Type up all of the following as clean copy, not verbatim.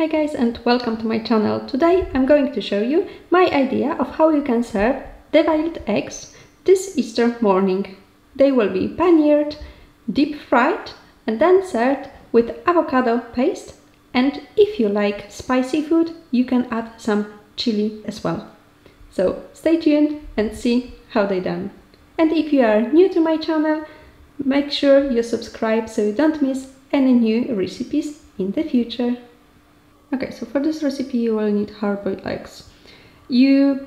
Hi guys and welcome to my channel. Today I'm going to show you my idea of how you can serve deviled eggs this Easter morning. They will be paneered, deep fried and then served with avocado paste, and if you like spicy food you can add some chili as well. So stay tuned and see how they done. And if you are new to my channel, make sure you subscribe so you don't miss any new recipes in the future. Okay, so for this recipe you will need hard-boiled eggs. You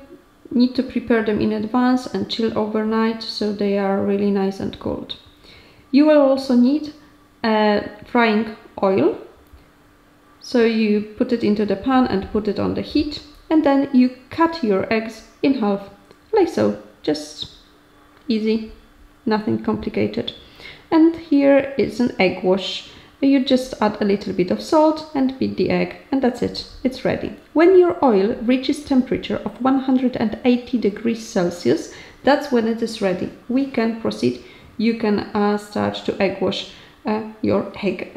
need to prepare them in advance and chill overnight so they are really nice and cold. You will also need frying oil. So you put it into the pan and put it on the heat, and then you cut your eggs in half, like so. Just easy, nothing complicated. And here is an egg wash. You just add a little bit of salt and beat the egg, and that's it. It's ready. When your oil reaches temperature of 180 degrees Celsius, that's when it is ready. We can proceed. You can start to egg wash your egg.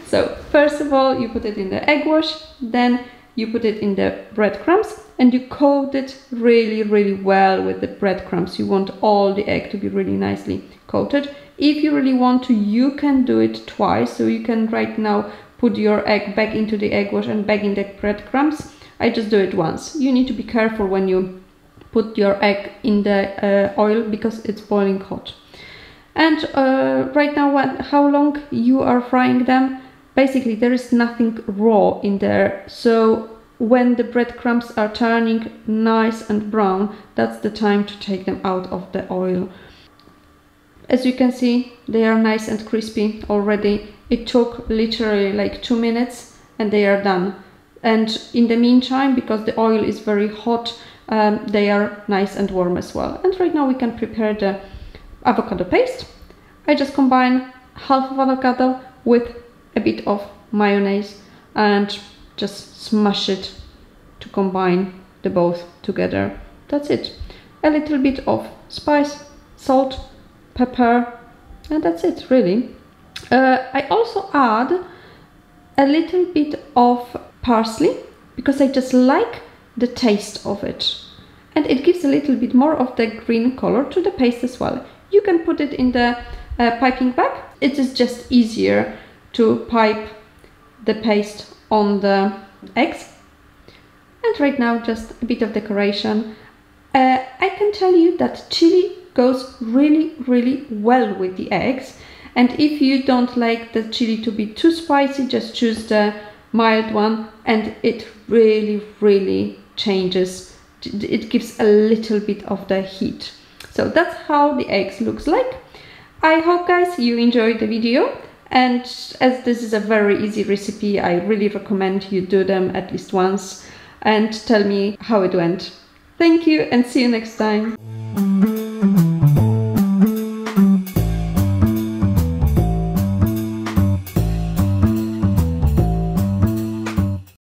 So first of all, you put it in the egg wash, then you put it in the breadcrumbs and you coat it really well with the breadcrumbs. You want all the egg to be really nicely coated. If you really want to, you can do it twice. So you can right now put your egg back into the egg wash and back in the breadcrumbs. I just do it once. You need to be careful when you put your egg in the oil because it's boiling hot. And right now, how long you are frying them, basically there is nothing raw in there. So when the breadcrumbs are turning nice and brown, that's the time to take them out of the oil. As you can see, they are nice and crispy already. It took literally like 2 minutes and they are done. And in the meantime, because the oil is very hot, they are nice and warm as well. And right now we can prepare the avocado paste. I just combine half of avocado with a bit of mayonnaise and just smash it to combine the both together. That's it. A little bit of spice, salt, pepper, and that's it really. I also add a little bit of parsley because I just like the taste of it, and it gives a little bit more of the green color to the paste as well. You can put it in the piping bag. It is just easier to pipe the paste on the eggs. And right now just a bit of decoration. I can tell you that chili goes really well with the eggs, and if you don't like the chili to be too spicy, just choose the mild one and it really changes. It gives a little bit of the heat. So that's how the eggs looks like. I hope guys you enjoyed the video, and as this is a very easy recipe, I really recommend you do them at least once and tell me how it went. Thank you and see you next time.